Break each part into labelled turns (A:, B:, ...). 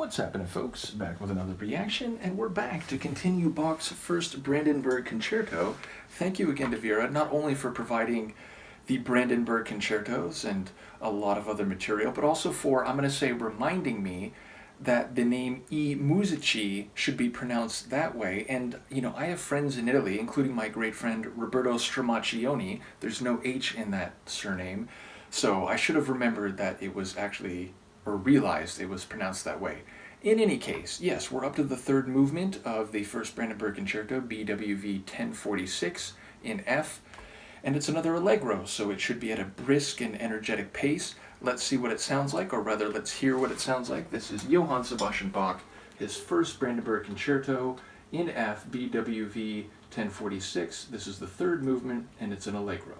A: What's happening, folks? Back with another reaction, and we're back to continue Bach's first Brandenburg Concerto. Thank you again to Vera, not only for providing the Brandenburg Concertos and a lot of other material, but also for, I'm going to say, reminding me that the name I Musici should be pronounced that way. And, you know, I have friends in Italy, including my great friend Roberto Stramaccioni. There's no H in that surname. So I should have remembered that it was actually, or realized it was pronounced that way. In any case, yes, we're up to the third movement of the first Brandenburg Concerto, BWV 1046 in F. And it's another Allegro, so it should be at a brisk and energetic pace. Let's see what it sounds like, or rather, let's hear what it sounds like. This is Johann Sebastian Bach, his first Brandenburg Concerto in F, BWV 1046. This is the third movement, and it's an Allegro.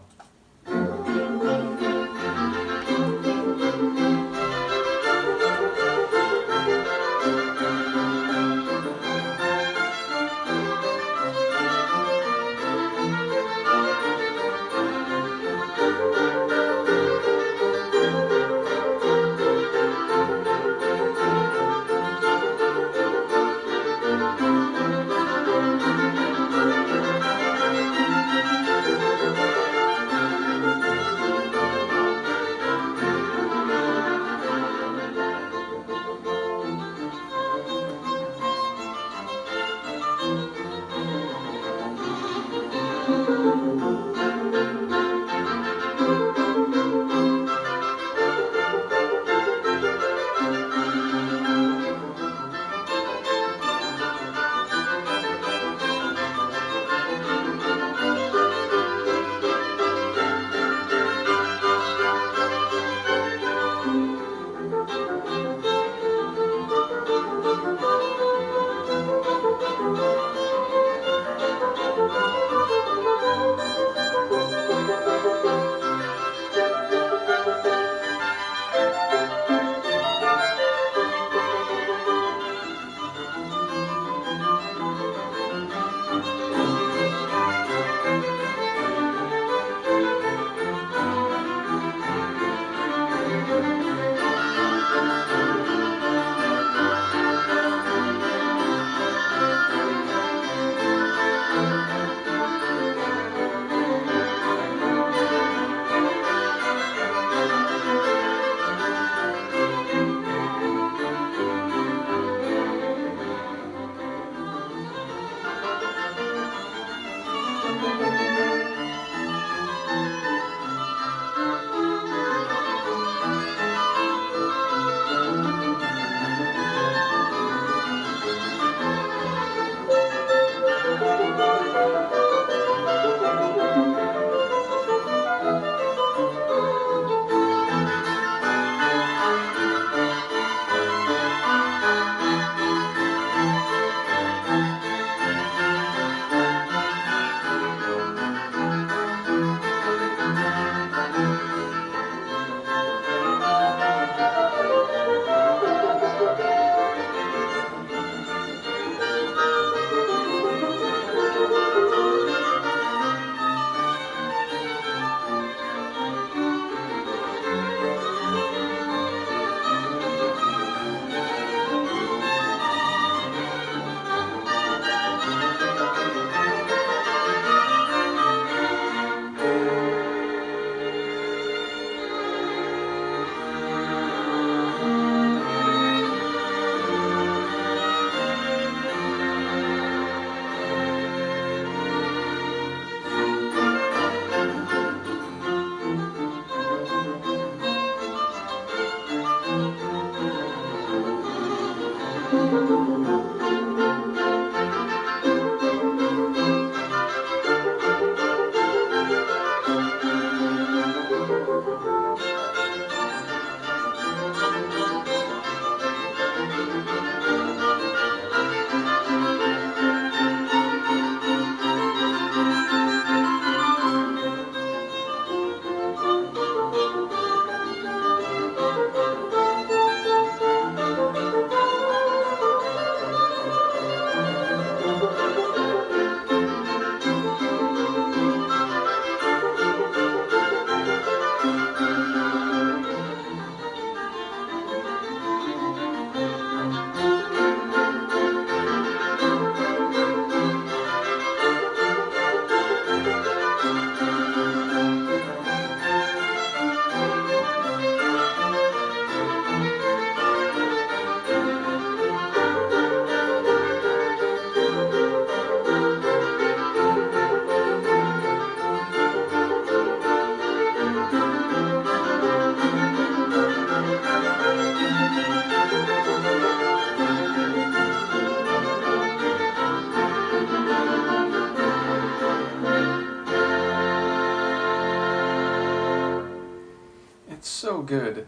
A: good.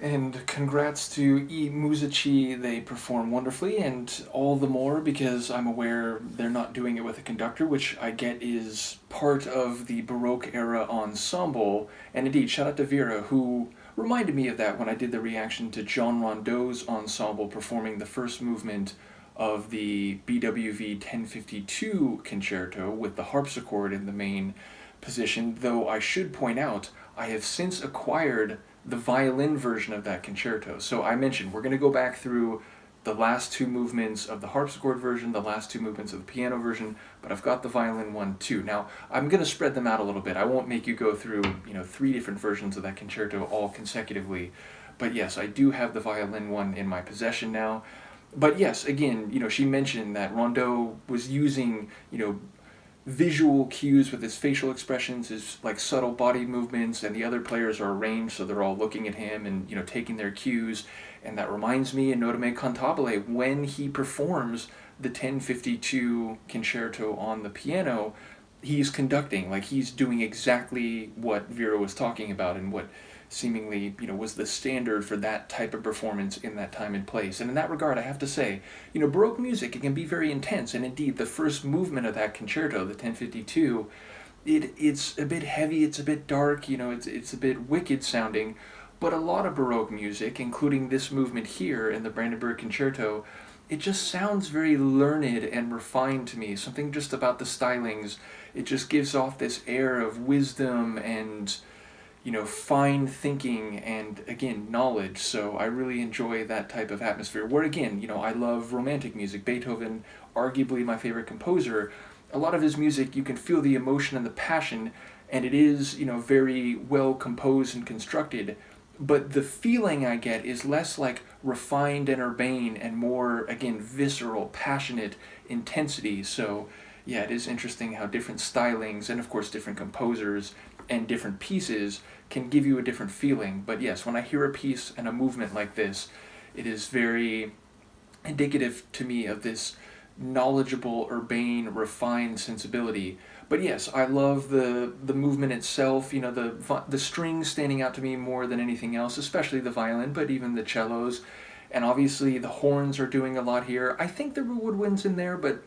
A: And congrats to I Musici, they perform wonderfully, and all the more because I'm aware they're not doing it with a conductor, which I get is part of the Baroque era ensemble. And indeed, shout out to Vera, who reminded me of that when I did the reaction to John Rondeau's ensemble performing the first movement of the BWV 1052 concerto with the harpsichord in the main position, though I should point out I have since acquired the violin version of that concerto. So I mentioned we're going to go back through the last two movements of the harpsichord version, the last two movements of the piano version, but I've got the violin one too. Now, I'm going to spread them out a little bit. I won't make you go through, 3 different versions of that concerto all consecutively. But yes, I do have the violin one in my possession now. But yes, again, she mentioned that Rondeau was using, visual cues with his facial expressions, his like subtle body movements, and the other players are arranged so they're all looking at him and taking their cues. And that reminds me in Nota Me Cantabile, when he performs the 1052 concerto on the piano, he's conducting, like he's doing exactly what Vera was talking about and what seemingly was the standard for that type of performance in that time and place. And in that regard, I have to say, Baroque music, it can be very intense, and indeed the first movement of that concerto, the 1052, it's a bit heavy, it's a bit dark, it's a bit wicked sounding, but a lot of Baroque music, including this movement here in the Brandenburg Concerto, it just sounds very learned and refined to me. Something just about the stylings, it just gives off this air of wisdom and fine thinking and, again, knowledge. So I really enjoy that type of atmosphere. Where, again, I love romantic music. Beethoven, arguably my favorite composer, a lot of his music, you can feel the emotion and the passion, and it is, very well composed and constructed. But the feeling I get is less like refined and urbane and more, again, visceral, passionate intensity. So, yeah, it is interesting how different stylings and, of course, different composers and different pieces can give you a different feeling. But yes, when I hear a piece and a movement like this, it is very indicative to me of this knowledgeable, urbane, refined sensibility. But yes, I love the movement itself, the strings standing out to me more than anything else, especially the violin, but even the cellos. And obviously the horns are doing a lot here. I think there were woodwinds in there, but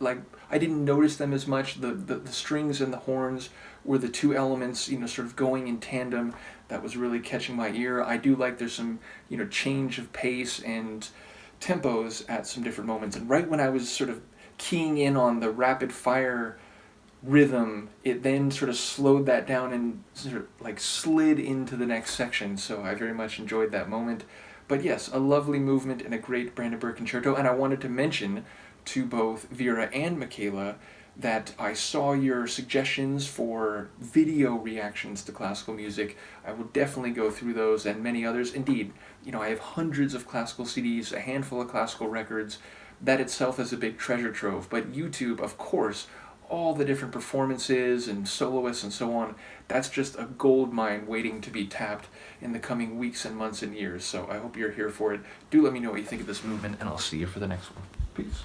A: I didn't notice them as much. The strings and the horns were the two elements, sort of going in tandem. That was really catching my ear. I do like there's some, change of pace and tempos at some different moments. And right when I was sort of keying in on the rapid fire rhythm, it then sort of slowed that down and sort of slid into the next section. So I very much enjoyed that moment. But yes, a lovely movement and a great Brandenburg Concerto. And I wanted to mention to both Vera and Michaela that I saw your suggestions for video reactions to classical music. I will definitely go through those and many others. Indeed, I have hundreds of classical CDs, a handful of classical records. That itself is a big treasure trove. But YouTube, of course, all the different performances and soloists and so on, that's just a gold mine waiting to be tapped in the coming weeks and months and years. So I hope you're here for it. Do let me know what you think of this movement, and I'll see you for the next one. Peace.